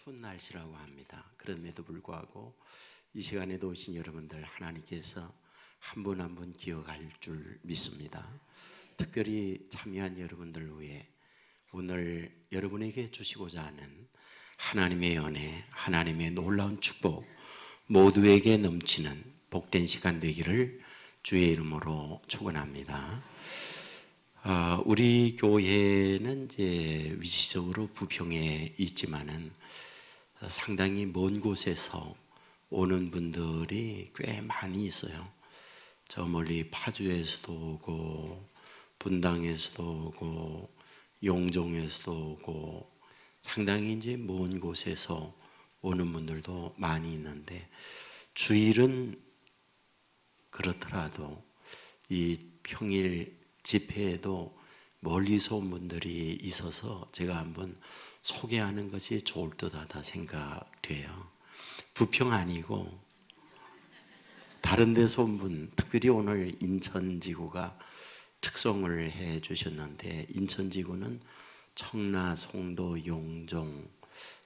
추운 날씨라고 합니다. 그런데도 불구하고 이 시간에도 오신 여러분들 하나님께서 한 분 한 분 기억할 줄 믿습니다. 특별히 참여한 여러분들 위해 오늘 여러분에게 주시고자 하는 하나님의 은혜, 하나님의 놀라운 축복 모두에게 넘치는 복된 시간 되기를 주의 이름으로 축원합니다. 우리 교회는 이제 위치적으로 부평에 있지만은 상당히 먼 곳에서 오는 분들이 꽤 많이 있어요. 저 멀리 파주에서도 오고 분당에서도 오고 용종에서도 오고 상당히 이제 먼 곳에서 오는 분들도 많이 있는데 주일은 그렇더라도 이 평일 집회에도 멀리서 온 분들이 있어서 제가 한번 소개하는 것이 좋을 듯하다 생각돼요. 부평 아니고 다른 데서 온 분, 특별히 오늘 인천지구가 특송을 해 주셨는데 인천지구는 청라, 송도, 용종,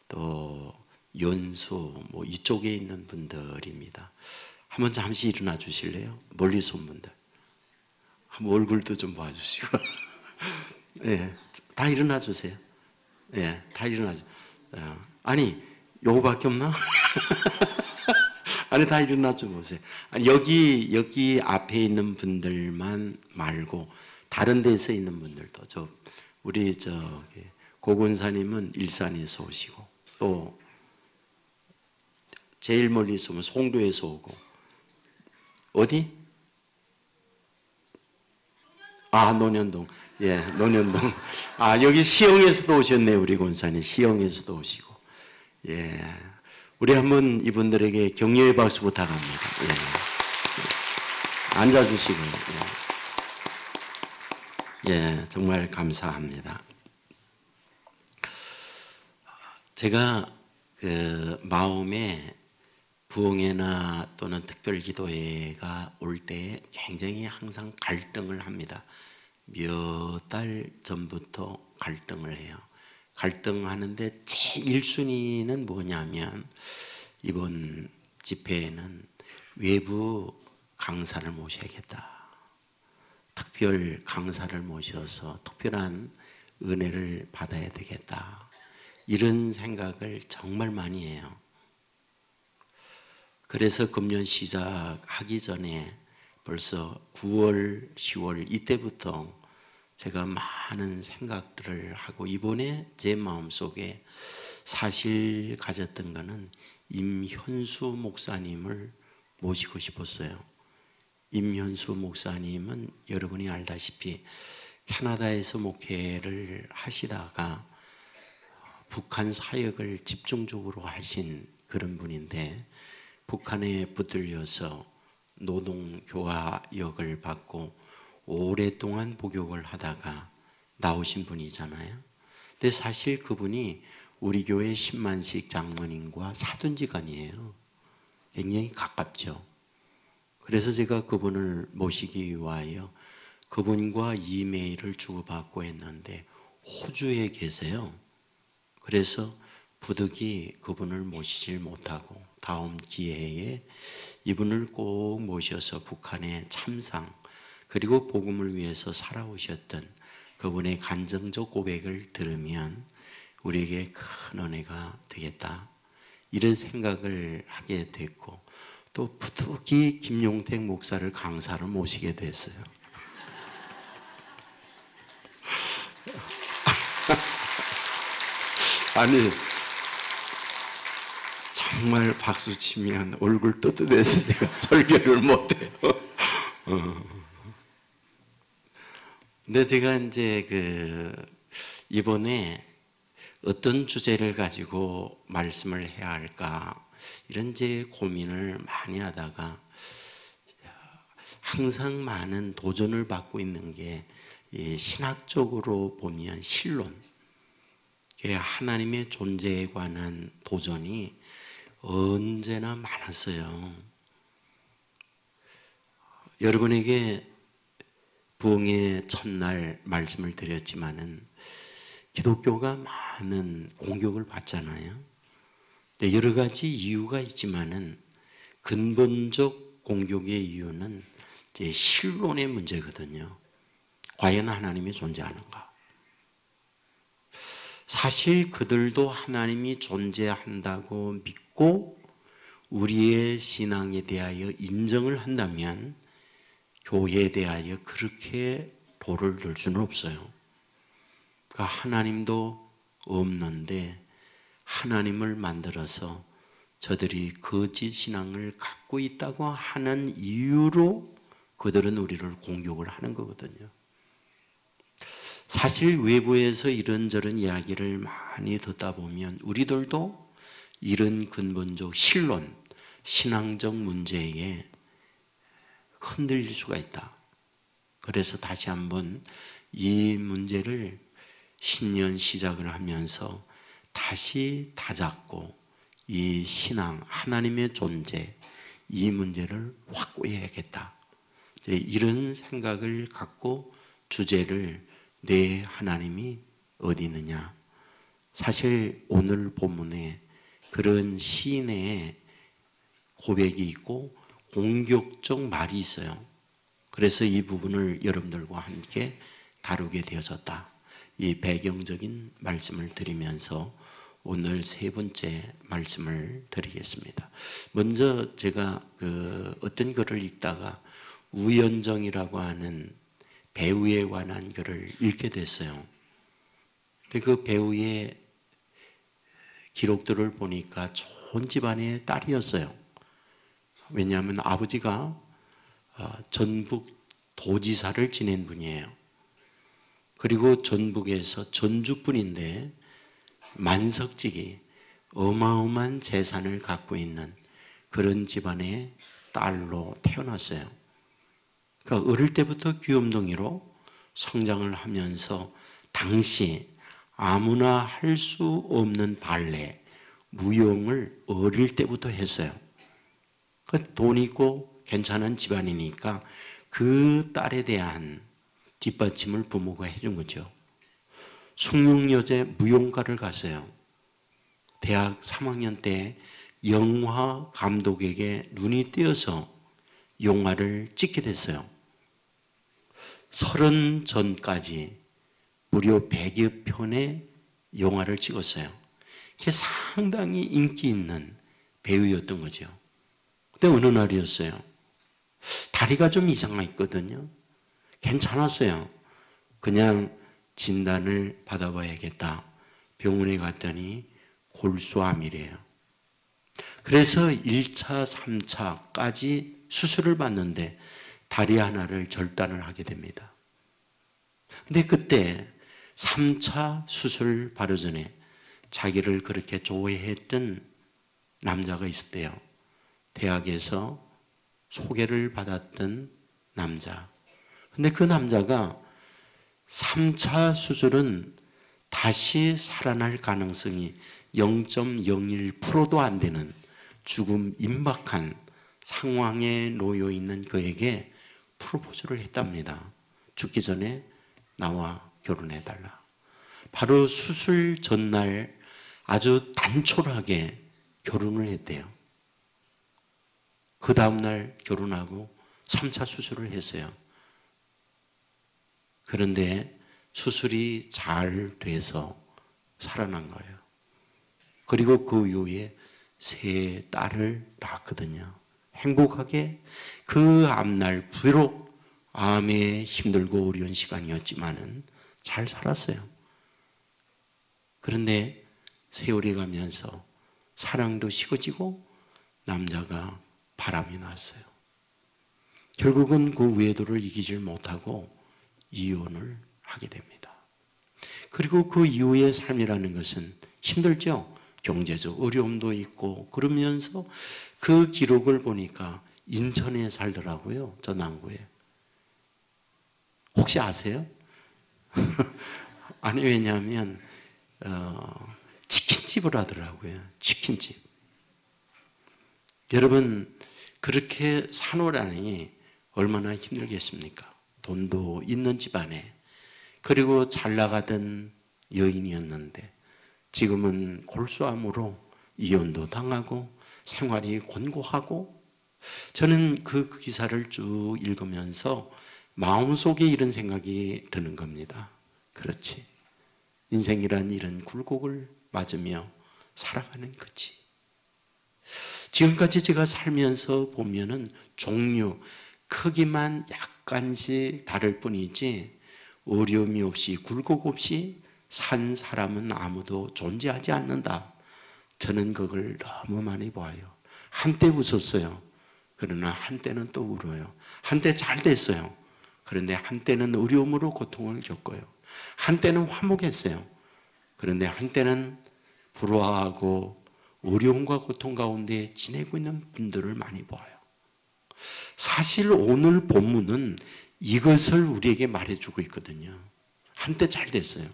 또 연수 뭐 이쪽에 있는 분들입니다. 한번 잠시 일어나 주실래요? 멀리서 온 분들. 한번 얼굴도 좀 봐주시고. 예, 다 일어나 주세요. 예, 다 일어나 주세요. 아니, 요거밖에 없나? 아니, 다 일어나 좀 보세요. 아니, 여기 앞에 있는 분들만 말고, 다른 데서 있는 분들도, 우리 고군사님은 일산에서 오시고, 또, 제일 멀리서 오면 송도에서 오고, 어디? 논현동. 예, 논현동. 여기 시흥에서도 오셨네, 우리 권사님. 시흥에서도 오시고. 예. 우리 한번 이분들에게 격려의 박수 부탁합니다. 예. 앉아주시고. 예, 정말 감사합니다. 제가 그 마음에 부흥회나 또는 특별기도회가 올 때 굉장히 항상 갈등을 합니다. 몇 달 전부터 갈등을 해요. 갈등하는데 제1순위는 뭐냐면 이번 집회에는 외부 강사를 모셔야겠다. 특별 강사를 모셔서 특별한 은혜를 받아야 되겠다. 이런 생각을 정말 많이 해요. 그래서 금년 시작하기 전에 벌써 9월, 10월 이때부터 제가 많은 생각들을 하고 이번에 제 마음속에 사실 가졌던 거는 임현수 목사님을 모시고 싶었어요. 임현수 목사님은 여러분이 알다시피 캐나다에서 목회를 하시다가 북한 사역을 집중적으로 하신 그런 분인데 북한에 붙들려서 노동교화역을 받고 오랫동안 복역을 하다가 나오신 분이잖아요. 근데 사실 그분이 우리 교회 10만식 장로님과 사돈지간이에요. 굉장히 가깝죠. 그래서 제가 그분을 모시기 위하여 그분과 이메일을 주고받고 했는데 호주에 계세요. 그래서 부득이 그분을 모시질 못하고 다음 기회에 이분을 꼭 모셔서 북한의 참상 그리고 복음을 위해서 살아오셨던 그분의 간증적 고백을 들으면 우리에게 큰 은혜가 되겠다. 이런 생각을 하게 됐고 또 부득이 김용택 목사를 강사로 모시게 됐어요. 아니 정말 박수 치면 얼굴 뜨뜻해서 제가 설교를 못해요. 근데 제가 이제 이번에 어떤 주제를 가지고 말씀을 해야 할까 이런 제 고민을 많이 하다가 항상 많은 도전을 받고 있는 게 신학적으로 보면 신론, 하나님의 존재에 관한 도전이 언제나 많았어요. 여러분에게 부흥의 첫날 말씀을 드렸지만은 기독교가 많은 공격을 받잖아요. 여러 가지 이유가 있지만은 근본적 공격의 이유는 이제 신론의 문제거든요. 과연 하나님이 존재하는가? 사실 그들도 하나님이 존재한다고 믿고 우리의 신앙에 대하여 인정을 한다면 교회에 대하여 그렇게 돌을 들 수는 없어요. 그러니까 하나님도 없는데 하나님을 만들어서 저들이 거짓 신앙을 갖고 있다고 하는 이유로 그들은 우리를 공격을 하는 거거든요. 사실 외부에서 이런저런 이야기를 많이 듣다 보면 우리들도 이런 근본적 신론, 신앙적 문제에 흔들릴 수가 있다. 그래서 다시 한번 이 문제를 신년 시작을 하면서 다시 다잡고 이 신앙, 하나님의 존재, 이 문제를 확고해야겠다. 이런 생각을 갖고 주제를 내 하나님이 어디 있느냐. 사실 오늘 본문에 그런 시인의 고백이 있고 공격적 말이 있어요. 그래서 이 부분을 여러분들과 함께 다루게 되어졌다. 이 배경적인 말씀을 드리면서 오늘 세 번째 말씀을 드리겠습니다. 먼저 제가 어떤 글을 읽다가 우연정이라고 하는 배우에 관한 글을 읽게 됐어요. 근데 그 배우의 기록들을 보니까 좋은 집안의 딸이었어요. 왜냐하면 아버지가 전북 도지사를 지낸 분이에요. 그리고 전북에서 전주뿐인데 만석직이 어마어마한 재산을 갖고 있는 그런 집안의 딸로 태어났어요. 그러니까 어릴 때부터 귀염둥이로 성장을 하면서 당시 아무나 할 수 없는 발레, 무용을 어릴 때부터 했어요. 돈 있고 괜찮은 집안이니까 그 딸에 대한 뒷받침을 부모가 해준 거죠. 숭룡여제 무용가를 갔어요. 대학 3학년 때 영화 감독에게 눈이 띄어서 영화를 찍게 됐어요. 30 전까지 무려 100여 편의 영화를 찍었어요. 그게 상당히 인기 있는 배우였던 거죠. 근데 어느 날이었어요. 다리가 좀 이상했거든요. 괜찮았어요. 그냥 진단을 받아봐야겠다. 병원에 갔더니 골수암이래요. 그래서 1차, 3차까지 수술을 받는데 다리 하나를 절단을 하게 됩니다. 근데 그때 3차 수술 바로 전에 자기를 그렇게 좋아했던 남자가 있었대요. 대학에서 소개를 받았던 남자. 근데 그 남자가 3차 수술은 다시 살아날 가능성이 0.01%도 안 되는 죽음 임박한 상황에 놓여 있는 그에게 프로포즈를 했답니다. 죽기 전에 나와 결혼해달라. 바로 수술 전날 아주 단촐하게 결혼을 했대요. 그 다음날 결혼하고 3차 수술을 했어요. 그런데 수술이 잘 돼서 살아난 거예요. 그리고 그 이후에 세 딸을 낳았거든요. 행복하게 그 앞날 비록 암에 힘들고 어려운 시간이었지만은 잘 살았어요. 그런데 세월이 가면서 사랑도 식어지고 남자가 바람이 났어요. 결국은 그 외도를 이기질 못하고 이혼을 하게 됩니다. 그리고 그 이후의 삶이라는 것은 힘들죠. 경제적 어려움도 있고 그러면서 그 기록을 보니까 인천에 살더라고요. 저 남구에. 혹시 아세요? 아니 왜냐하면 치킨집을 하더라고요. 치킨집. 여러분 그렇게 사노라니 얼마나 힘들겠습니까? 돈도 있는 집안에 그리고 잘 나가던 여인이었는데 지금은 골수암으로 이혼도 당하고 생활이 곤고하고, 저는 그 기사를 쭉 읽으면서 마음속에 이런 생각이 드는 겁니다. 그렇지, 인생이란 이런 굴곡을 맞으며 살아가는 거지. 지금까지 제가 살면서 보면은 종류, 크기만 약간씩 다를 뿐이지 어려움이 없이 굴곡 없이 산 사람은 아무도 존재하지 않는다. 저는 그걸 너무 많이 봐요. 한때 웃었어요. 그러나 한때는 또 울어요. 한때 잘 됐어요. 그런데 한때는 어려움으로 고통을 겪어요. 한때는 화목했어요. 그런데 한때는 불화하고 어려움과 고통 가운데 지내고 있는 분들을 많이 봐요. 사실 오늘 본문은 이것을 우리에게 말해주고 있거든요. 한때 잘 됐어요.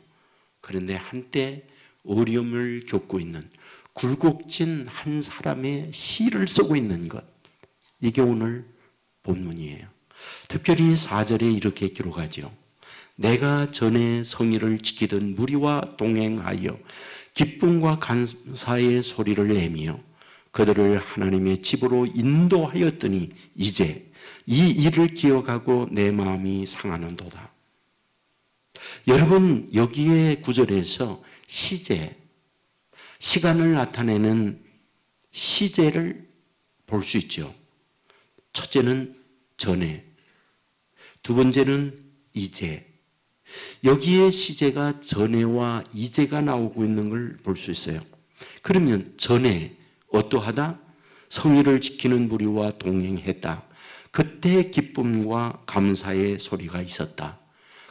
그런데 한때 어려움을 겪고 있는 굴곡진 한 사람의 시를 쓰고 있는 것, 이게 오늘 본문이에요. 특별히 4절에 이렇게 기록하죠. 내가 전에 성의를 지키던 무리와 동행하여 기쁨과 감사의 소리를 내며 그들을 하나님의 집으로 인도하였더니 이제 이 일을 기억하고 내 마음이 상하는도다. 여러분, 여기에 구절에서 시제, 시간을 나타내는 시제를 볼 수 있죠. 첫째는 전에, 두 번째는 이제. 여기에 시제가 전에와 이제가 나오고 있는 걸 볼 수 있어요. 그러면 전에 어떠하다? 성의를 지키는 무리와 동행했다. 그때 기쁨과 감사의 소리가 있었다.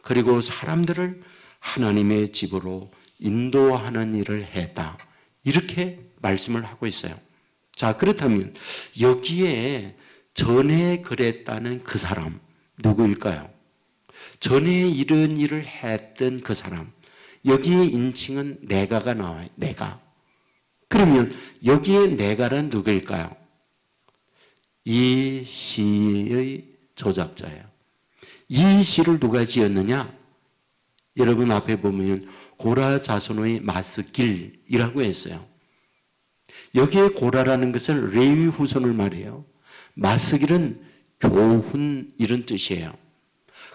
그리고 사람들을 하나님의 집으로 인도하는 일을 했다. 이렇게 말씀을 하고 있어요. 자, 그렇다면 여기에 전에 그랬다는 그 사람 누구일까요? 전에 이런 일을 했던 그 사람, 여기에 인칭은 내가가 나와요. 내가. 그러면 여기에 내가란 누구일까요? 이 시의 저작자예요. 이 시를 누가 지었느냐? 여러분 앞에 보면 고라 자손의 마스길이라고 했어요. 여기에 고라라는 것은 레위 후손을 말해요. 마스길은 교훈 이런 뜻이에요.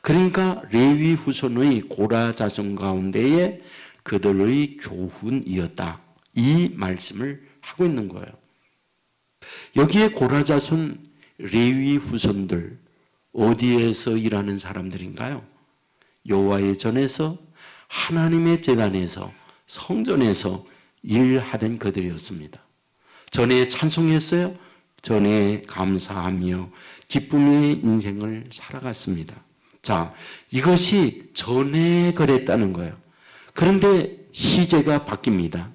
그러니까 레위 후손의 고라 자손 가운데에 그들의 교훈이었다. 이 말씀을 하고 있는 거예요. 여기에 고라 자손 레위 후손들 어디에서 일하는 사람들인가요? 여호와의 전에서 하나님의 제단에서 성전에서 일하던 그들이었습니다. 전에 찬송했어요. 전에 감사하며 기쁨의 인생을 살아갔습니다. 자, 이것이 전에 그랬다는 거예요. 그런데 시제가 바뀝니다.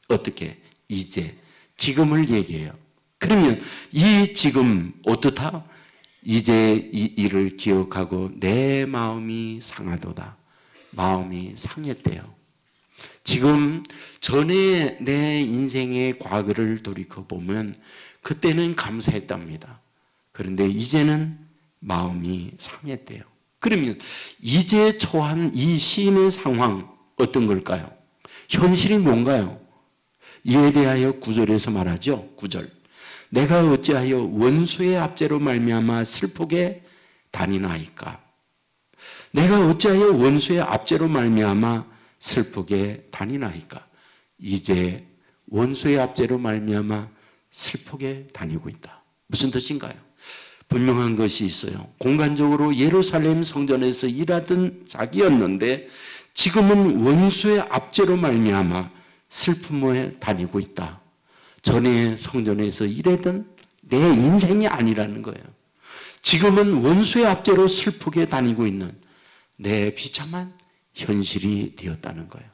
어떻게? 이제, 지금을 얘기해요. 그러면 이 지금 어떻다? 이제 이 일을 기억하고 내 마음이 상하도다. 마음이 상했대요. 지금 전에 내 인생의 과거를 돌이켜보면 그때는 감사했답니다. 그런데 이제는 마음이 상했대요. 그러면 이제 처한 이 시인의 상황 어떤 걸까요? 현실이 뭔가요? 이에 대하여 9절에서 말하죠. 9절. 내가 어찌하여 원수의 압제로 말미암아 슬프게 다니나이까? 내가 어찌하여 원수의 압제로 말미암아 슬프게 다니나이까? 이제 원수의 압제로 말미암아 슬프게 다니고 있다. 무슨 뜻인가요? 분명한 것이 있어요. 공간적으로 예루살렘 성전에서 일하던 자기였는데 지금은 원수의 압제로 말미암아 슬픔에 다니고 있다. 전에 성전에서 일하던 내 인생이 아니라는 거예요. 지금은 원수의 압제로 슬프게 다니고 있는 내 비참한 현실이 되었다는 거예요.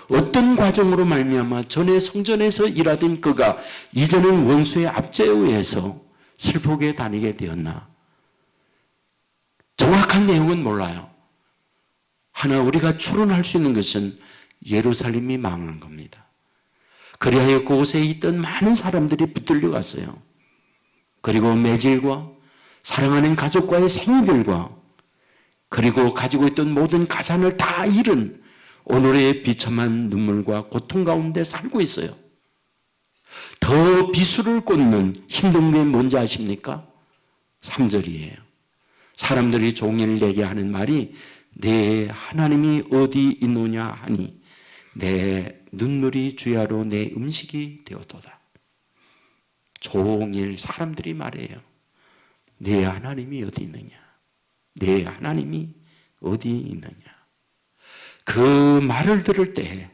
어떤 과정으로 말미암아 전에 성전에서 일하던 그가 이제는 원수의 압제에 의해서 슬프게 다니게 되었나? 정확한 내용은 몰라요. 하나 우리가 추론할 수 있는 것은 예루살렘이 망한 겁니다. 그리하여 그곳에 있던 많은 사람들이 붙들려 갔어요. 그리고 매질과 사랑하는 가족과의 생이별과 그리고 가지고 있던 모든 가산을 다 잃은 오늘의 비참한 눈물과 고통 가운데 살고 있어요. 더 비수를 꽂는 힘든 게 뭔지 아십니까? 3절이에요. 사람들이 종일 내게 하는 말이 내 하나님이 어디 있느냐 하니 내 눈물이 주야로 내 음식이 되었도다. 종일 사람들이 말해요. 내 하나님이 어디 있느냐? 내 하나님이 어디 있느냐? 그 말을 들을 때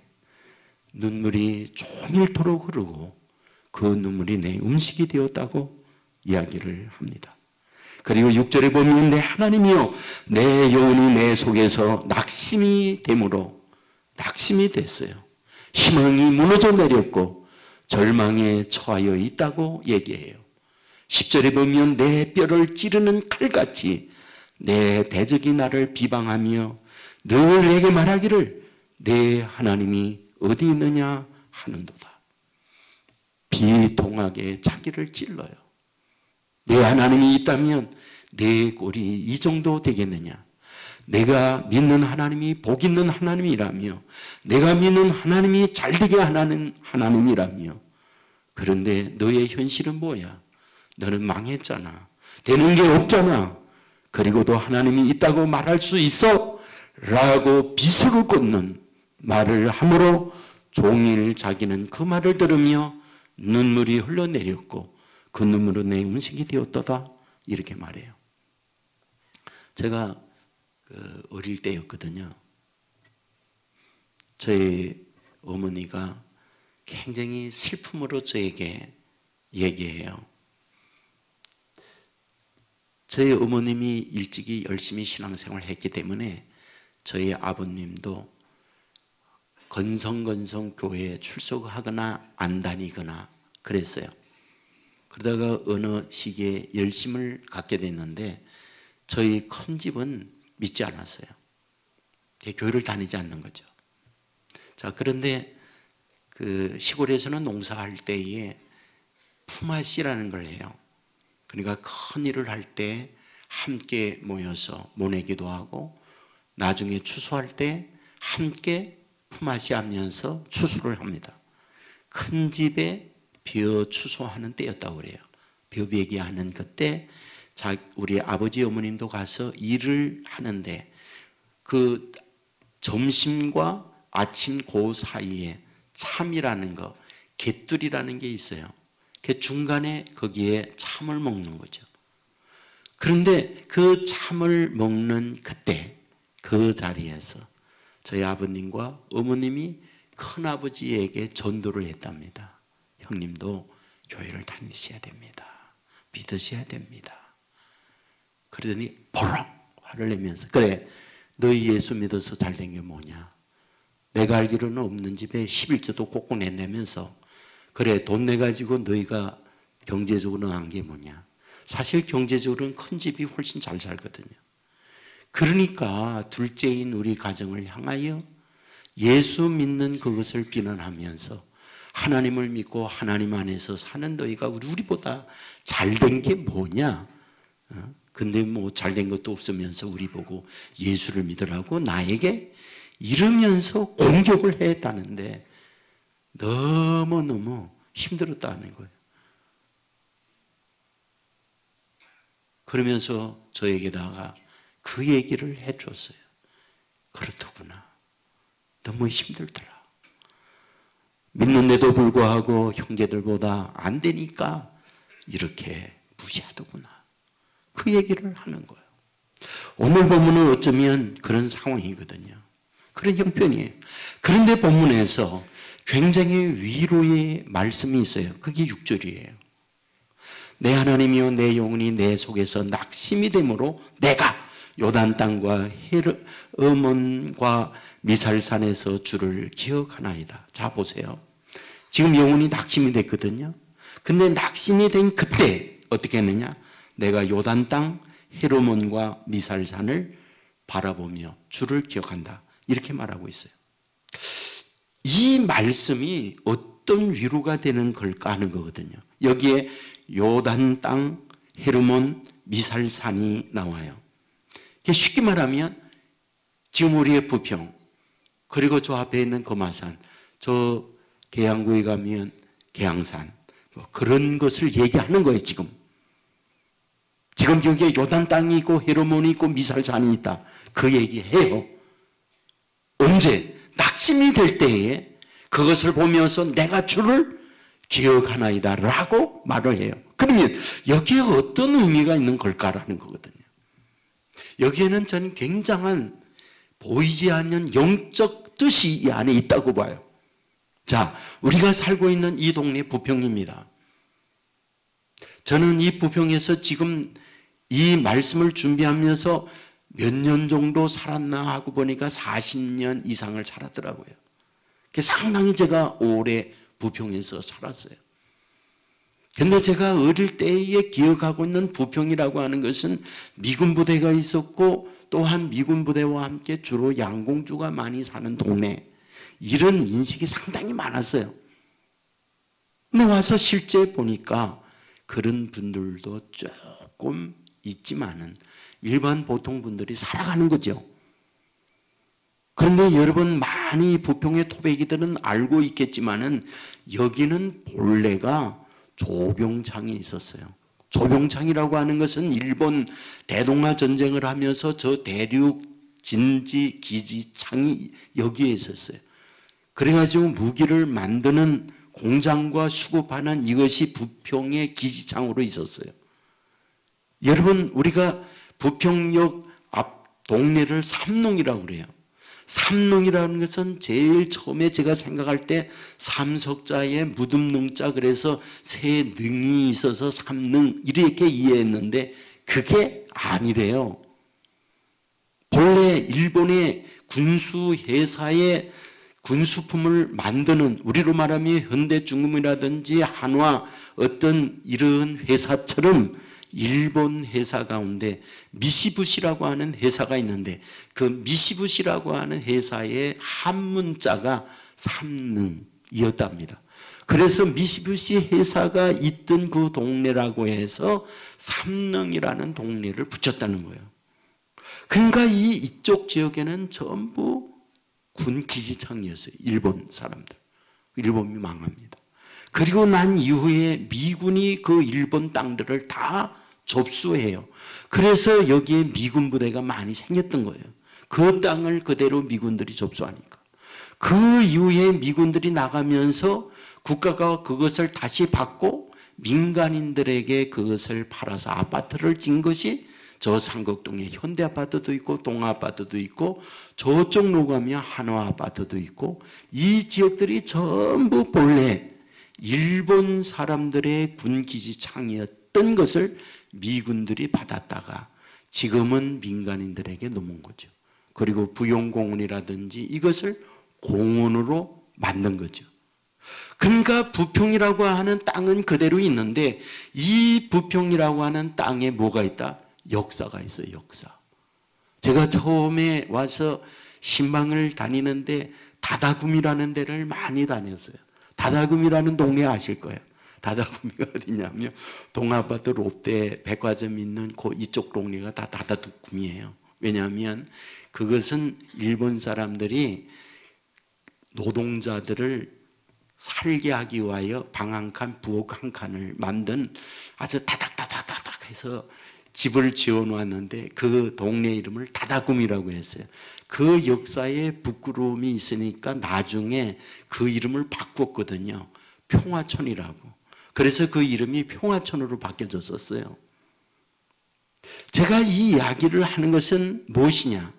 눈물이 종일토록 흐르고 그 눈물이 내 음식이 되었다고 이야기를 합니다. 그리고 6절에 보면 내 하나님이여 내 영혼이 내 속에서 낙심이 되므로 낙심이 됐어요. 희망이 무너져 내렸고 절망에 처하여 있다고 얘기해요. 10절에 보면 내 뼈를 찌르는 칼같이 내 대적이 나를 비방하며 늘 내게 말하기를 내 하나님이 어디 있느냐 하는도다. 비통하게 자기를 찔러요. 내 하나님이 있다면 내 꼴이 이 정도 되겠느냐? 내가 믿는 하나님이 복 있는 하나님이라며 내가 믿는 하나님이 잘되게 하는 하나님이라며 그런데 너의 현실은 뭐야? 너는 망했잖아. 되는 게 없잖아. 그리고도 하나님이 있다고 말할 수 있어? 라고 비수를 꽂는 말을 함으로 종일 자기는 그 말을 들으며 눈물이 흘러내렸고 그 눈물은 내 음식이 되었도다 이렇게 말해요. 제가 어릴 때였거든요. 저희 어머니가 굉장히 슬픔으로 저에게 얘기해요. 저희 어머님이 일찍이 열심히 신앙생활을 했기 때문에 저희 아버님도 건성건성 교회에 출석하거나 안 다니거나 그랬어요. 그러다가 어느 시기에 열심을 갖게 됐는데 저희 큰 집은 믿지 않았어요. 교회를 다니지 않는 거죠. 자, 그런데 그 시골에서는 농사할 때에 품앗이라는 걸 해요. 그러니까 큰 일을 할 때 함께 모여서 모내기도 하고 나중에 추수할 때 함께 품앗이 하면서 추수를 합니다. 큰 집에 벼 추수하는 때였다고 그래요. 벼 베기 하는 그때 우리 아버지 어머님도 가서 일을 하는데 그 점심과 아침 그 사이에 참이라는 거, 갯둘이라는 게 있어요. 그 중간에 거기에 참을 먹는 거죠. 그런데 그 참을 먹는 그때 그 자리에서 저희 아버님과 어머님이 큰아버지에게 전도를 했답니다. 형님도 교회를 다니셔야 됩니다. 믿으셔야 됩니다. 그러더니 버럭 화를 내면서 그래 너희 예수 믿어서 잘된 게 뭐냐? 내가 알기로는 없는 집에 11조도 꼭꼭 낸다면서 그래 돈 내가지고 너희가 경제적으로 한 게 뭐냐? 사실 경제적으로는 큰 집이 훨씬 잘 살거든요. 그러니까 둘째인 우리 가정을 향하여 예수 믿는 그것을 비난하면서 하나님을 믿고 하나님 안에서 사는 너희가 우리보다 잘된 게 뭐냐? 근데 뭐 잘된 것도 없으면서 우리 보고 예수를 믿으라고 나에게 이러면서 공격을 했다는데 너무너무 힘들었다는 거예요. 그러면서 저에게다가 그 얘기를 해줬어요. 그렇더구나. 너무 힘들더라. 믿는데도 불구하고 형제들보다 안 되니까 이렇게 무시하더구나. 그 얘기를 하는 거예요. 오늘 본문은 어쩌면 그런 상황이거든요. 그런 형편이에요. 그런데 본문에서 굉장히 위로의 말씀이 있어요. 그게 6절이에요. 내 하나님이여 내 영혼이 내 속에서 낙심이 되므로 내가 요단 땅과 헤르몬과 미살산에서 주를 기억하나이다. 자 보세요. 지금 영혼이 낙심이 됐거든요. 근데 낙심이 된 그때 어떻게 했느냐? 내가 요단 땅 헤르몬과 미살산을 바라보며 주를 기억한다. 이렇게 말하고 있어요. 이 말씀이 어떤 위로가 되는 걸까 하는 거거든요. 여기에 요단 땅 헤르몬 미살산이 나와요. 쉽게 말하면 지금 우리의 부평 그리고 저 앞에 있는 거마산 저 계양구에 가면 계양산 그런 것을 얘기하는 거예요. 지금 여기에 요단 땅이 있고 헤르몬이 있고 미살산이 있다. 그 얘기해요. 언제? 낙심이 될 때에 그것을 보면서 내가 주를 기억하나이다 라고 말을 해요. 그러면 여기에 어떤 의미가 있는 걸까라는 거거든요. 여기에는 전 굉장한 보이지 않는 영적 뜻이 이 안에 있다고 봐요. 자, 우리가 살고 있는 이 동네 부평입니다. 저는 이 부평에서 지금 이 말씀을 준비하면서 몇 년 정도 살았나 하고 보니까 40년 이상을 살았더라고요. 상당히 제가 오래 부평에서 살았어요. 근데 제가 어릴 때에 기억하고 있는 부평이라고 하는 것은 미군 부대가 있었고 또한 미군 부대와 함께 주로 양공주가 많이 사는 동네, 이런 인식이 상당히 많았어요. 근데 와서 실제 보니까 그런 분들도 조금 있지만은 일반 보통 분들이 살아가는 거죠. 그런데 여러분, 많이 부평의 토백이들은 알고 있겠지만은 여기는 본래가 조병창이 있었어요. 조병창이라고 하는 것은 일본 대동아 전쟁을 하면서 저 대륙 진지 기지창이 여기에 있었어요. 그래가지고 무기를 만드는 공장과 수급하는 이것이 부평의 기지창으로 있었어요. 여러분, 우리가 부평역 앞 동네를 삼농이라고 그래요. 삼농이라는 것은 제일 처음에 제가 생각할 때 삼석자에 무듬능자, 그래서 세 능이 있어서 삼능 이렇게 이해했는데 그게 아니래요. 본래 일본의 군수회사의 군수품을 만드는, 우리로 말하면 현대중공이라든지 한화 어떤 이런 회사처럼 일본 회사 가운데 미시부시라고 하는 회사가 있는데 그 미시부시라고 하는 회사의 한문자가 삼능이었답니다. 그래서 미시부시 회사가 있던 그 동네라고 해서 삼능이라는 동네를 붙였다는 거예요. 그러니까 이쪽 지역에는 전부 군 기지창이었어요. 일본 사람들. 일본이 망합니다. 그리고 난 이후에 미군이 그 일본 땅들을 다 접수해요. 그래서 여기에 미군 부대가 많이 생겼던 거예요. 그 땅을 그대로 미군들이 접수하니까. 그 이후에 미군들이 나가면서 국가가 그것을 다시 받고 민간인들에게 그것을 팔아서 아파트를 진 것이 저 상곡동에 현대아파트도 있고 동아아파트도 있고 저쪽로 가면 한화아파트도 있고, 이 지역들이 전부 본래 일본 사람들의 군기지창이었던 것을 미군들이 받았다가 지금은 민간인들에게 넘은 거죠. 그리고 부용공원이라든지 이것을 공원으로 만든 거죠. 그러니까 부평이라고 하는 땅은 그대로 있는데 이 부평이라고 하는 땅에 뭐가 있다? 역사가 있어요. 역사. 제가 처음에 와서 신방을 다니는데 다다금이라는 데를 많이 다녔어요. 다다금이라는 동네 아실 거예요. 다다금이가 어디냐면 동아파트 롯데 백화점 있는 이쪽 동네가 다 다다금이에요. 왜냐하면 그것은 일본 사람들이 노동자들을 살게 하기 위하여 방 한 칸, 부엌 한 칸을 만든 아주 다닥다닥다닥 해서 집을 지어놓았는데 그 동네 이름을 다다금이라고 했어요. 그 역사에 부끄러움이 있으니까 나중에 그 이름을 바꿨거든요. 평화촌이라고. 그래서 그 이름이 평화촌으로 바뀌어졌었어요. 제가 이 이야기를 하는 것은 무엇이냐?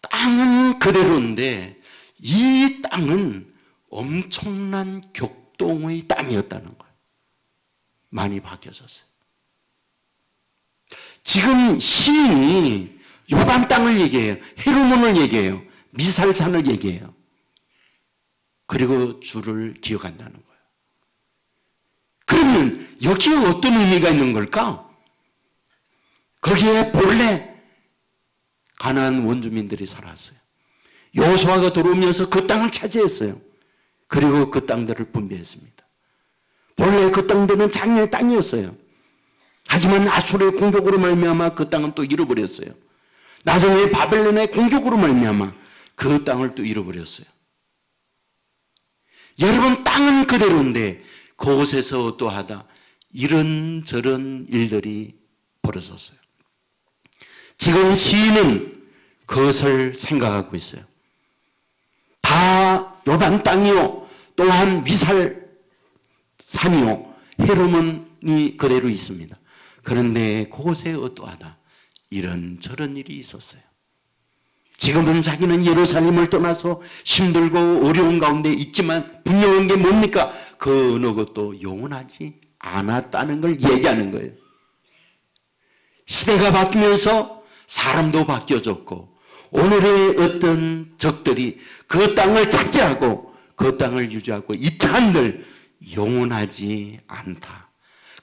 땅은 그대로인데 이 땅은 엄청난 격동의 땅이었다는 거예요. 많이 바뀌어졌어요. 지금 시인이 요단 땅을 얘기해요. 헤르몬을 얘기해요. 미살산을 얘기해요. 그리고 주를 기억한다는 거예요. 그러면 여기에 어떤 의미가 있는 걸까? 거기에 본래 가나안 원주민들이 살았어요. 여호수아가 들어오면서 그 땅을 차지했어요. 그리고 그 땅들을 분배했습니다. 본래 그 땅들은 장의 땅이었어요. 하지만 아수르의 공격으로 말미암아 그 땅은 또 잃어버렸어요. 나중에 바벨론의 공격으로 말미암아 그 땅을 또 잃어버렸어요. 여러분, 땅은 그대로인데 그곳에서 어떠하다 이런저런 일들이 벌어졌어요. 지금 시인은 그것을 생각하고 있어요. 다 요단 땅이요 또한 미살 산이요 헤르몬이 그대로 있습니다. 그런데 그곳에 어떠하다 이런저런 일이 있었어요. 지금은 자기는 예루살렘을 떠나서 힘들고 어려운 가운데 있지만 분명한 게 뭡니까? 그 어느 것도 영원하지 않았다는 걸 얘기하는 거예요. 시대가 바뀌면서 사람도 바뀌어졌고 오늘의 어떤 적들이 그 땅을 차지하고 그 땅을 유지하고 이 땅들 영원하지 않다.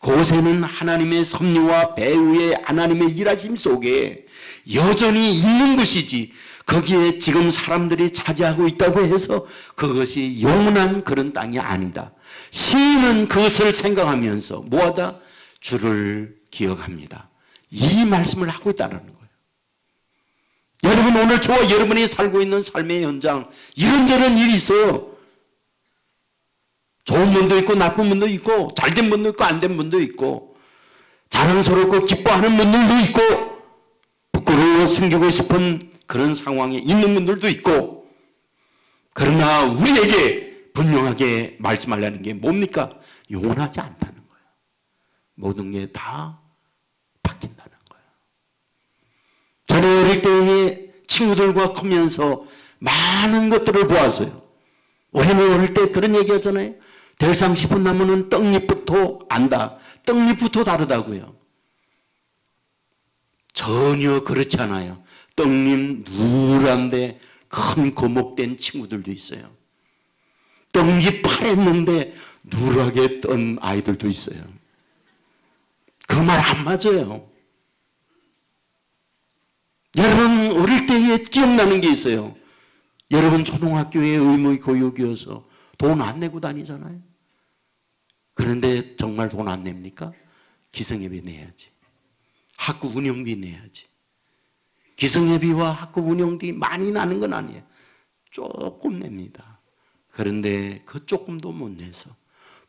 그곳에는 하나님의 섭리와 배후의 하나님의 일하심 속에 여전히 있는 것이지 거기에 지금 사람들이 차지하고 있다고 해서 그것이 영원한 그런 땅이 아니다. 시인은 그것을 생각하면서 뭐하다? 주를 기억합니다. 이 말씀을 하고 있다는 거예요. 여러분 오늘 저와 여러분이 살고 있는 삶의 현장 이런저런 일이 있어요. 좋은 분도 있고 나쁜 분도 있고 잘된 분도 있고 안된 분도 있고 자랑스럽고 기뻐하는 분들도 있고 부끄러워 숨기고 싶은 그런 상황에 있는 분들도 있고 그러나 우리에게 분명하게 말씀하려는 게 뭡니까? 영원하지 않다는 거예요. 모든 게 다 바뀐다는 거예요. 저는 어릴 때에 친구들과 크면서 많은 것들을 보았어요. 우리는 어릴 때 그런 얘기 하잖아요. 대상 싶은 나무는 떡잎부터 안다. 떡잎부터 다르다고요. 전혀 그렇지 않아요. 떡잎 누란데 큰 거목된 친구들도 있어요. 떡잎 파랬는데 누렇게 뜬 아이들도 있어요. 그 말 안 맞아요. 여러분 어릴 때에 기억나는 게 있어요. 여러분 초등학교에 의무 교육이어서 돈 안 내고 다니잖아요. 그런데 정말 돈 안 냅니까? 기성예비 내야지. 학교 운영비 내야지. 기성예비와 학교 운영비 많이 나는 건 아니에요. 조금 냅니다. 그런데 그 조금도 못 내서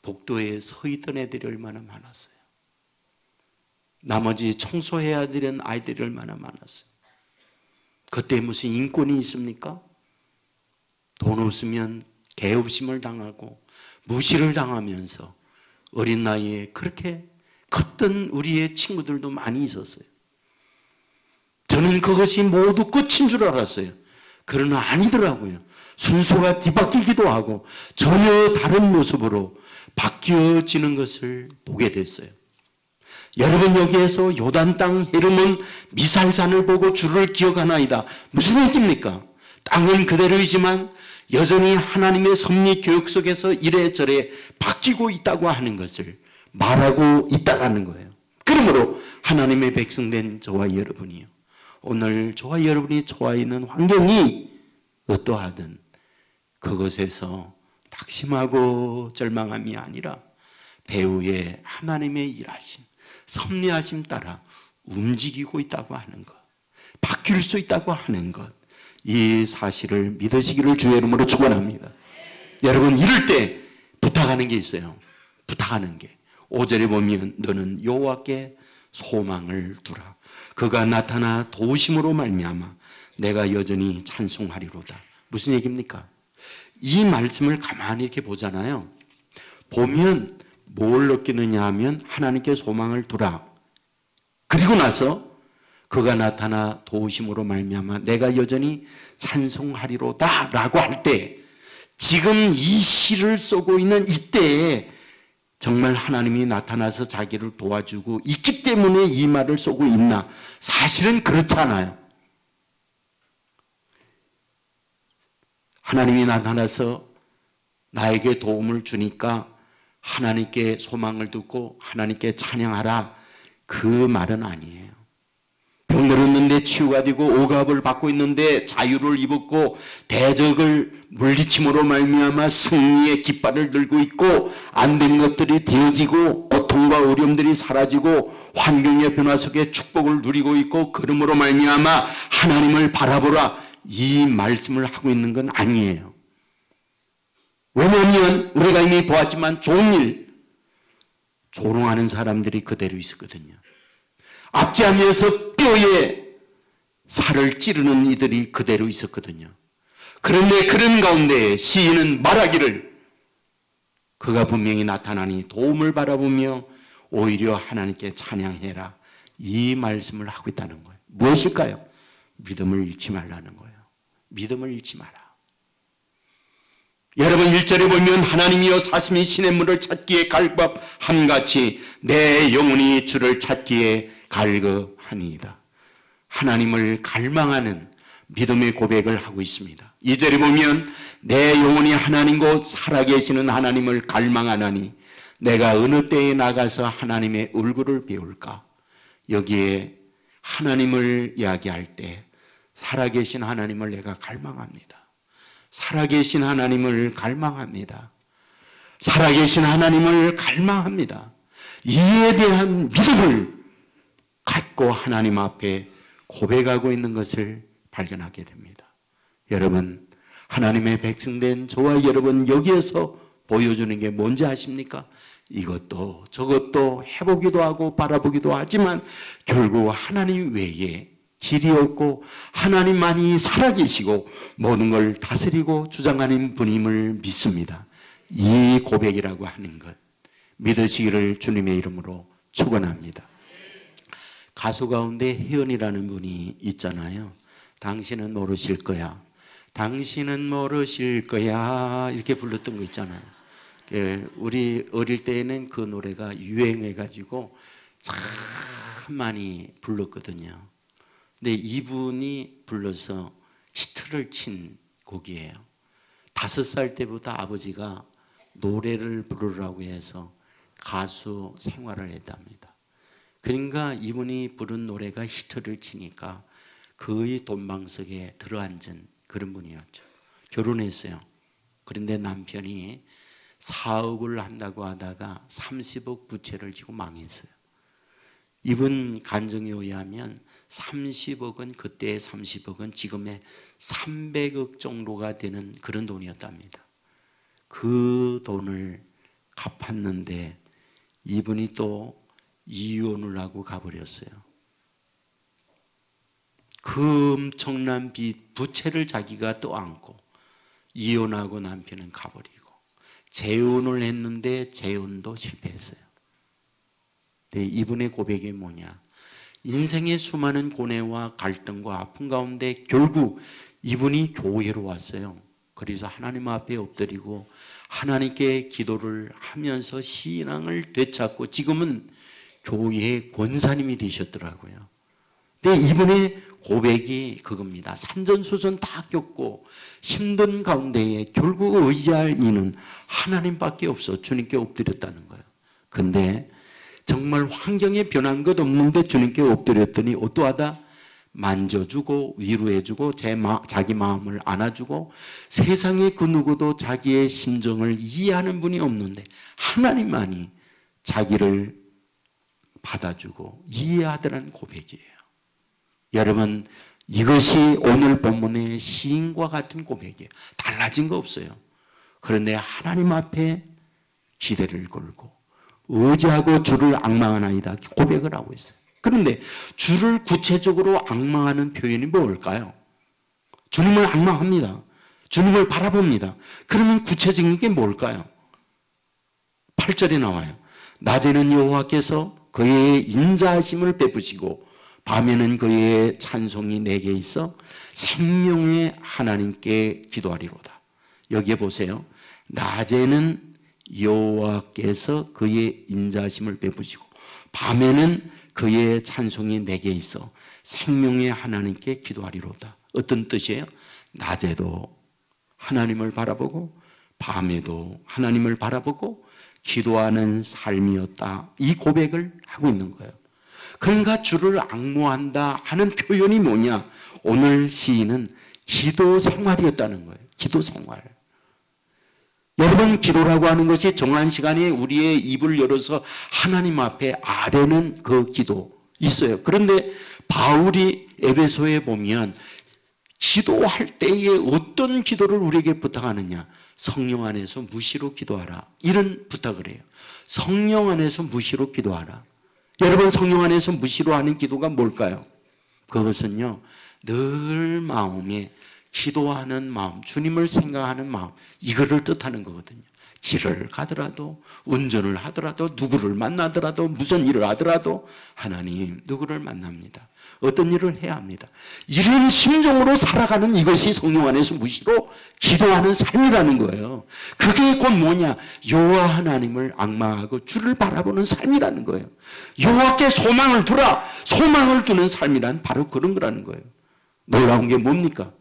복도에 서 있던 애들이 얼마나 많았어요. 나머지 청소해야 되는 아이들이 얼마나 많았어요. 그때 무슨 인권이 있습니까? 돈 없으면 개업심을 당하고 무시를 당하면서 어린 나이에 그렇게 컸던 우리의 친구들도 많이 있었어요. 저는 그것이 모두 끝인 줄 알았어요. 그러나 아니더라고요. 순서가 뒤바뀌기도 하고 전혀 다른 모습으로 바뀌어지는 것을 보게 됐어요. 여러분 여기에서 요단 땅 헤르몬 미살산을 보고 주를 기억하나이다. 무슨 얘기입니까? 땅은 그대로이지만 여전히 하나님의 섭리 교육 속에서 이래저래 바뀌고 있다고 하는 것을 말하고 있다는 거예요. 그러므로 하나님의 백성된 저와 여러분이요. 오늘 저와 여러분이 처해 있는 환경이 어떠하든 그것에서 낙심하고 절망함이 아니라 배후에 하나님의 일하심, 섭리하심 따라 움직이고 있다고 하는 것, 바뀔 수 있다고 하는 것, 이 사실을 믿으시기를 주의 이름으로 축원합니다. 여러분 이럴 때 부탁하는 게 있어요. 부탁하는 게 5절에 보면 너는 여호와께 소망을 두라. 그가 나타나 도우심으로 말미암아 내가 여전히 찬송하리로다. 무슨 얘기입니까? 이 말씀을 가만히 이렇게 보잖아요. 보면 뭘 느끼느냐 하면 하나님께 소망을 두라. 그리고 나서 그가 나타나 도우심으로 말미암아 내가 여전히 찬송하리로다 라고 할 때 지금 이 시를 쓰고 있는 이때에 정말 하나님이 나타나서 자기를 도와주고 있기 때문에 이 말을 쓰고 있나? 사실은 그렇잖아요. 하나님이 나타나서 나에게 도움을 주니까 하나님께 소망을 두고 하나님께 찬양하라. 그 말은 아니에요. 병들었는데 치유가 되고 억압을 받고 있는데 자유를 입었고 대적을 물리침으로 말미암아 승리의 깃발을 들고 있고 안 된 것들이 되어지고 고통과 어려움들이 사라지고 환경의 변화 속에 축복을 누리고 있고 그러므로 말미암아 하나님을 바라보라. 이 말씀을 하고 있는 건 아니에요. 왜냐하면 우리가 이미 보았지만 좋은 일, 조롱하는 사람들이 그대로 있었거든요. 압제하면서 뼈에 살을 찌르는 이들이 그대로 있었거든요. 그런데 그런 가운데 시인은 말하기를 그가 분명히 나타나니 도움을 바라보며 오히려 하나님께 찬양해라. 이 말씀을 하고 있다는 거예요. 무엇일까요? 믿음을 잃지 말라는 거예요. 믿음을 잃지 마라. 여러분 1절에 보면 하나님이여 사슴이 시냇물을 찾기에 갈급함같이 내 영혼이 주를 찾기에 갈급하니이다. 하나님을 갈망하는 믿음의 고백을 하고 있습니다. 2절에 보면 내 영혼이 하나님 곧 살아계시는 하나님을 갈망하나니 내가 어느 때에 나가서 하나님의 얼굴을 배울까? 여기에 하나님을 이야기할 때 살아계신 하나님을 내가 갈망합니다. 살아계신 하나님을 갈망합니다. 살아계신 하나님을 갈망합니다. 이에 대한 믿음을 갖고 하나님 앞에 고백하고 있는 것을 발견하게 됩니다. 여러분, 하나님의 백성된 저와 여러분 여기에서 보여주는 게 뭔지 아십니까? 이것도 저것도 해보기도 하고 바라보기도 하지만 결국 하나님 외에 길이 없고 하나님만이 살아계시고 모든 걸 다스리고 주장하는 분임을 믿습니다. 이 고백이라고 하는 것 믿으시기를 주님의 이름으로 축원합니다. 가수 가운데 혜연이라는 분이 있잖아요. 당신은 모르실 거야. 당신은 모르실 거야. 이렇게 불렀던 거 있잖아요. 우리 어릴 때에는 그 노래가 유행해가지고 참 많이 불렀거든요. 근데 이분이 불러서 히트를 친 곡이에요. 5살 때부터 아버지가 노래를 부르라고 해서 가수 생활을 했답니다. 그러니까 이분이 부른 노래가 히트를 치니까 거의 돈방석에 들어앉은 그런 분이었죠. 결혼했어요. 그런데 남편이 사업을 한다고 하다가 30억 부채를 지고 망했어요. 이분 간증에 의하면 30억은 그때의 30억은 지금의 300억 정도가 되는 그런 돈이었답니다. 그 돈을 갚았는데 이분이 또 이혼을 하고 가버렸어요. 그 엄청난 빚, 부채를 자기가 또 안고 이혼하고 남편은 가버리고 재혼을 했는데 재혼도 실패했어요. 근데 이분의 고백이 뭐냐? 인생의 수많은 고뇌와 갈등과 아픔 가운데 결국 이분이 교회로 왔어요. 그래서 하나님 앞에 엎드리고 하나님께 기도를 하면서 신앙을 되찾고 지금은 교회의 권사님이 되셨더라고요. 근데 이분의 고백이 그겁니다. 산전수전 다 겪고 힘든 가운데에 결국 의지할 이는 하나님밖에 없어 주님께 엎드렸다는 거예요. 근데 정말 환경에 변한 것 없는데 주님께 엎드렸더니 어떠하다? 만져주고 위로해주고 자기 마음을 안아주고 세상에 그 누구도 자기의 심정을 이해하는 분이 없는데 하나님만이 자기를 받아주고 이해하더라는 고백이에요. 여러분 이것이 오늘 본문의 시인과 같은 고백이에요. 달라진 거 없어요. 그런데 하나님 앞에 기대를 걸고 의지하고 주를 앙망하나이다 고백을 하고 있어요. 그런데 주를 구체적으로 앙망하는 표현이 뭘까요? 주님을 앙망합니다. 주님을 바라봅니다. 그러면 구체적인 게 뭘까요? 8절에 나와요. 낮에는 여호와께서 그의 인자하심을 베푸시고 밤에는 그의 찬송이 내게 있어 생명의 하나님께 기도하리로다. 여기에 보세요. 낮에는 여호와께서 그의 인자하심을 베푸시고 밤에는 그의 찬송이 내게 있어 생명의 하나님께 기도하리로다. 어떤 뜻이에요? 낮에도 하나님을 바라보고 밤에도 하나님을 바라보고 기도하는 삶이었다. 이 고백을 하고 있는 거예요. 그러니까 주를 앙모한다 하는 표현이 뭐냐? 오늘 시인은 기도 생활이었다는 거예요. 기도 생활. 여러분 기도라고 하는 것이 정한 시간에 우리의 입을 열어서 하나님 앞에 아뢰는 그 기도 있어요. 그런데 바울이 에베소에 보면 기도할 때에 어떤 기도를 우리에게 부탁하느냐? 성령 안에서 무시로 기도하라. 이런 부탁을 해요. 성령 안에서 무시로 기도하라. 여러분, 성령 안에서 무시로 하는 기도가 뭘까요? 그것은요, 늘 마음에 기도하는 마음, 주님을 생각하는 마음, 이거를 뜻하는 거거든요. 길을 가더라도, 운전을 하더라도, 누구를 만나더라도, 무슨 일을 하더라도 하나님, 누구를 만납니다. 어떤 일을 해야 합니다. 이런 심정으로 살아가는 이것이 성령 안에서 무시로 기도하는 삶이라는 거예요. 그게 곧 뭐냐? 여호와 하나님을 앙망하고 주를 바라보는 삶이라는 거예요. 여호와께 소망을 두라. 소망을 두는 삶이란 바로 그런 거라는 거예요. 놀라운 게 뭡니까?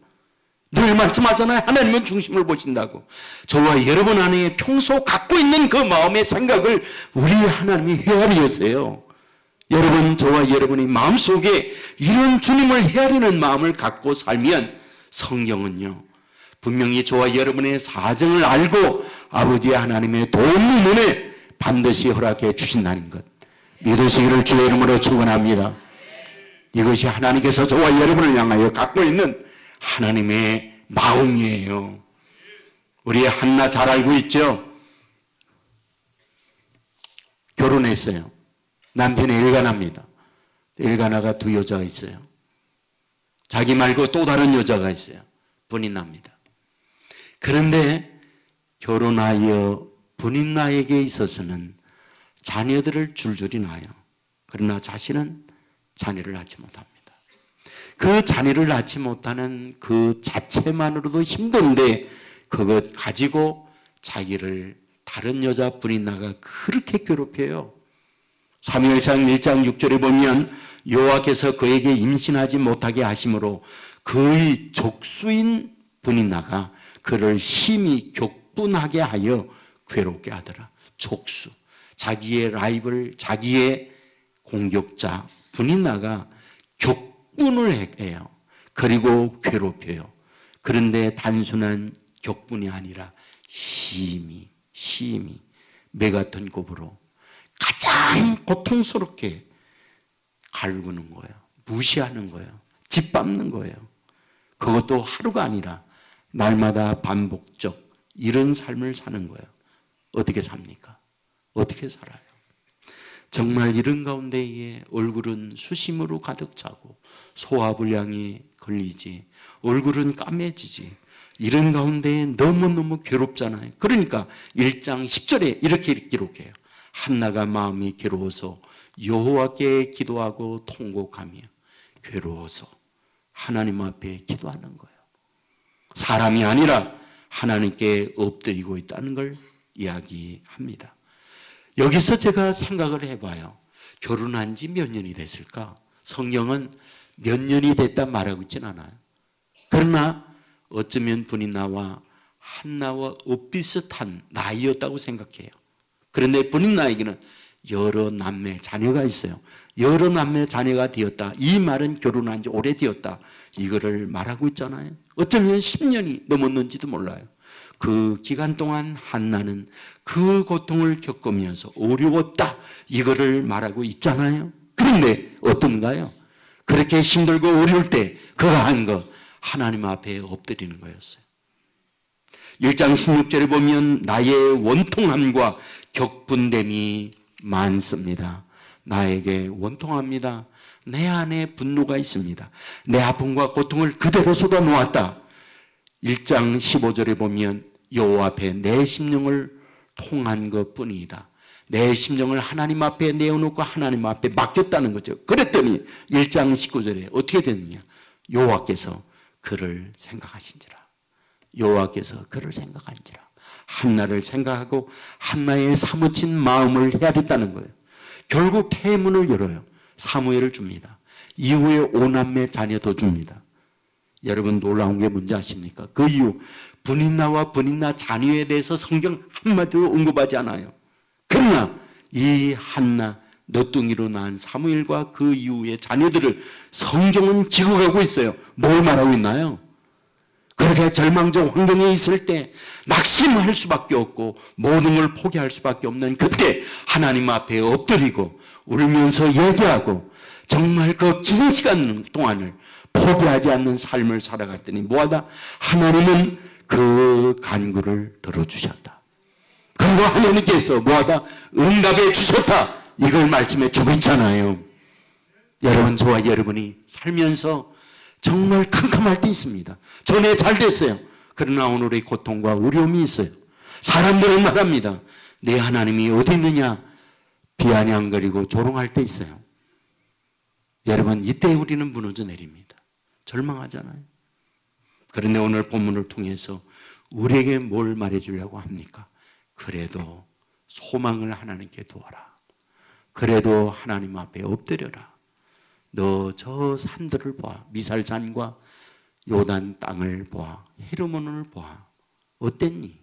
늘 말씀하잖아요. 하나님은 중심을 보신다고. 저와 여러분 안에 평소 갖고 있는 그 마음의 생각을 우리 하나님이 헤아리셨어요. 여러분, 저와 여러분이 마음속에 이런 주님을 헤아리는 마음을 갖고 살면 성경은요, 분명히 저와 여러분의 사정을 알고 아버지 하나님의 도움의 눈에 반드시 허락해 주신다는 것 믿으시기를 주의 이름으로 축원합니다. 이것이 하나님께서 저와 여러분을 향하여 갖고 있는 하나님의 마음이에요. 우리 한나 잘 알고 있죠? 결혼했어요. 남편이 엘가나입니다. 엘가나가 두 여자가 있어요. 자기 말고 또 다른 여자가 있어요. 브닌나입니다. 그런데 결혼하여 브닌나에게 있어서는 자녀들을 줄줄이 낳아요. 그러나 자신은 자녀를 낳지 못합니다. 그 자녀를 낳지 못하는 그 자체만으로도 힘든데 그것 가지고 자기를 다른 여자 브닌나가 그렇게 괴롭혀요. 사무엘상 1장 6절에 보면 여호와께서 그에게 임신하지 못하게 하심으로 그의 족수인 브닌나가 그를 심히 격분하게 하여 괴롭게 하더라. 족수, 자기의 라이벌, 자기의 공격자 브닌나가 격분을 해요. 그리고 괴롭혀요. 그런데 단순한 격분이 아니라 심히 매같은 곱으로 가장 고통스럽게 갈구는 거예요. 무시하는 거예요. 짓밟는 거예요. 그것도 하루가 아니라 날마다 반복적 이런 삶을 사는 거예요. 어떻게 삽니까? 어떻게 살아요? 정말 이런 가운데에 얼굴은 수심으로 가득 차고 소화불량이 걸리지, 얼굴은 까매지지, 이런 가운데에 너무너무 괴롭잖아요. 그러니까 1장 10절에 이렇게 기록해요. 한나가 마음이 괴로워서 여호와께 기도하고 통곡하며 괴로워서 하나님 앞에 기도하는 거예요. 사람이 아니라 하나님께 엎드리고 있다는 걸 이야기합니다. 여기서 제가 생각을 해봐요. 결혼한 지 몇 년이 됐을까? 성경은 몇 년이 됐다 말하고 있진 않아요. 그러나 어쩌면 브닌나와 한나와 엇비슷한 나이였다고 생각해요. 그런데 브닌나에게는 여러 남매 자녀가 있어요. 여러 남매 자녀가 되었다. 이 말은 결혼한 지 오래되었다. 이거를 말하고 있잖아요. 어쩌면 10년이 넘었는지도 몰라요. 그 기간 동안 한나는 그 고통을 겪으면서 어려웠다. 이거를 말하고 있잖아요. 그런데 어떤가요? 그렇게 힘들고 어려울 때 그가 한 거 하나님 앞에 엎드리는 거였어요. 1장 16절에 보면 나의 원통함과 격분됨이 많습니다. 나에게 원통합니다. 내 안에 분노가 있습니다. 내 아픔과 고통을 그대로 쏟아놓았다. 1장 15절에 보면 여호와 앞에 내 심령을 통한 것뿐이다. 내 심령을 하나님 앞에 내어놓고 하나님 앞에 맡겼다는 거죠. 그랬더니 1장 19절에 어떻게 됐느냐? 여호와께서 그를 생각하신지라. 여호와께서 그를 생각한지라. 한나를 생각하고 한나의 사무친 마음을 헤아렸다는 거예요. 결국 태문을 열어요. 사무엘을 줍니다. 이후에 5남매 자녀 더 줍니다. 여러분 놀라운 게 뭔지 아십니까? 그 이후 브닌나와 브닌나 자녀에 대해서 성경 한마디도 언급하지 않아요. 그러나 이 한나 너뚱이로 낳은 사무엘과 그 이후의 자녀들을 성경은 기록하고 있어요. 뭘 말하고 있나요? 그렇게 절망적 환경에 있을 때 낙심할 수밖에 없고 모든 걸 포기할 수밖에 없는 그때 하나님 앞에 엎드리고 울면서 얘기하고 정말 그 긴 시간 동안을 포기하지 않는 삶을 살아갔더니 뭐하다? 하나님은 그 간구를 들어주셨다. 그리고 하나님께서 뭐하다? 응답해 주셨다. 이걸 말씀해 주고 있잖아요. 여러분, 저와 여러분이 살면서 정말 캄캄할 때 있습니다. 전에 잘 됐어요. 그러나 오늘의 고통과 어려움이 있어요. 사람들은 말합니다. 내 하나님이 어디 있느냐? 비아냥거리고 조롱할 때 있어요. 여러분, 이때 우리는 무너져 내립니다. 절망하잖아요. 그런데 오늘 본문을 통해서 우리에게 뭘 말해주려고 합니까? 그래도 소망을 하나님께 두어라. 그래도 하나님 앞에 엎드려라. 너 저 산들을 보아. 미살산과 요단 땅을 보아. 헤르몬을 보아. 어땠니?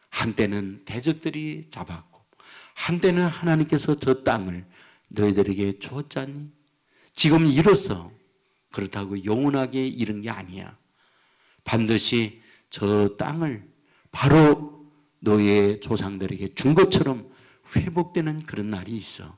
한때는 대적들이 잡았고 한때는 하나님께서 저 땅을 너희들에게 주었잖니? 지금 이로써 그렇다고 영원하게 이른 게 아니야. 반드시 저 땅을 바로 너의 조상들에게 준 것처럼 회복되는 그런 날이 있어.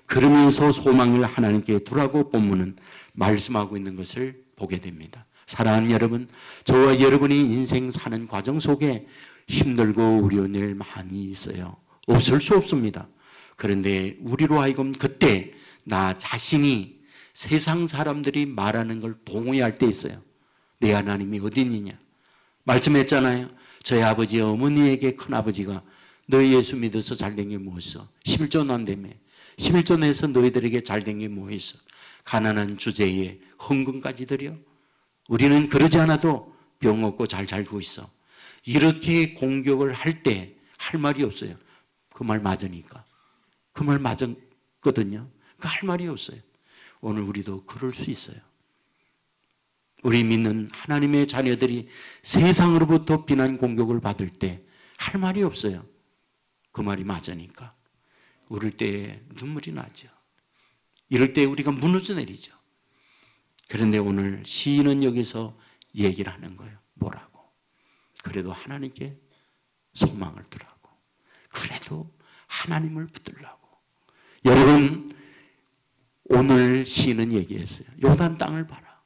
그러면서 소망을 하나님께 두라고 본문은 말씀하고 있는 것을 보게 됩니다. 사랑하는 여러분, 저와 여러분이 인생 사는 과정 속에 힘들고 어려운 일 많이 있어요. 없을 수 없습니다. 그런데 우리로 하여금 그때 나 자신이 세상 사람들이 말하는 걸 동의할 때 있어요. 내 하나님이 어디 있느냐? 말씀했잖아요. 저희 아버지 어머니에게 큰아버지가 너희 예수 믿어서 잘된 게 뭐였어? 11조 난다며. 11조 내서 너희들에게 잘된 게 뭐 있어? 가난한 주제에 헌금까지 드려? 우리는 그러지 않아도 병 없고 잘 살고 있어. 이렇게 공격을 할 때 할 말이 없어요. 그 말 맞으니까. 그 말 맞았거든요. 그 할 말이 없어요. 오늘 우리도 그럴 수 있어요. 우리 믿는 하나님의 자녀들이 세상으로부터 비난 공격을 받을 때 할 말이 없어요. 그 말이 맞으니까. 울을 때 눈물이 나죠. 이럴 때 우리가 무너져 내리죠. 그런데 오늘 시인은 여기서 얘기를 하는 거예요. 뭐라고? 그래도 하나님께 소망을 두라고. 그래도 하나님을 붙들라고. 여러분, 오늘 시인은 얘기했어요. 요단 땅을 봐라.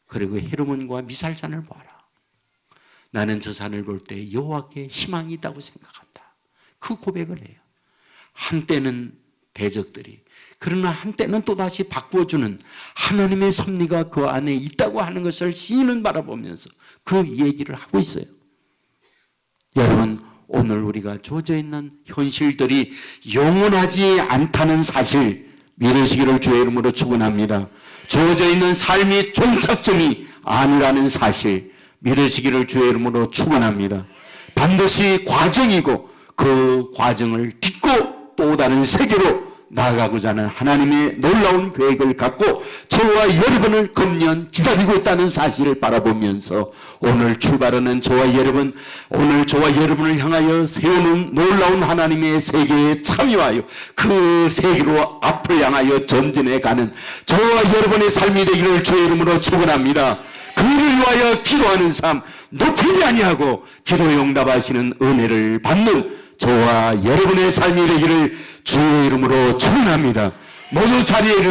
그리고 헤르몬과 미살산을 봐라. 나는 저 산을 볼 때 여호와께 희망이 있다고 생각한다. 그 고백을 해요. 한때는 대적들이, 그러나 한때는 또다시 바꾸어주는 하나님의 섭리가 그 안에 있다고 하는 것을 시인은 바라보면서 그 얘기를 하고 있어요. 여러분, 오늘 우리가 주어져 있는 현실들이 영원하지 않다는 사실 믿으시기를 주의 이름으로 축원합니다. 주어져 있는 삶이 종착점이 아니라는 사실 믿으시기를 주의 이름으로 축원합니다. 반드시 과정이고 그 과정을 딛고 또 다른 세계로 나아가고자 하는 하나님의 놀라운 계획을 갖고 저와 여러분을 금년 기다리고 있다는 사실을 바라보면서 오늘 출발하는 저와 여러분, 오늘 저와 여러분을 향하여 세우는 놀라운 하나님의 세계에 참여하여 그 세계로 앞을 향하여 전진해가는 저와 여러분의 삶이 되기를 주의 이름으로 축원합니다. 그를 위하여 기도하는 삶, 높이지 아니하고 기도에 응답하시는 은혜를 받는 저와 여러분의 삶이 되기를 주의 이름으로 축원합니다. 모두 자리에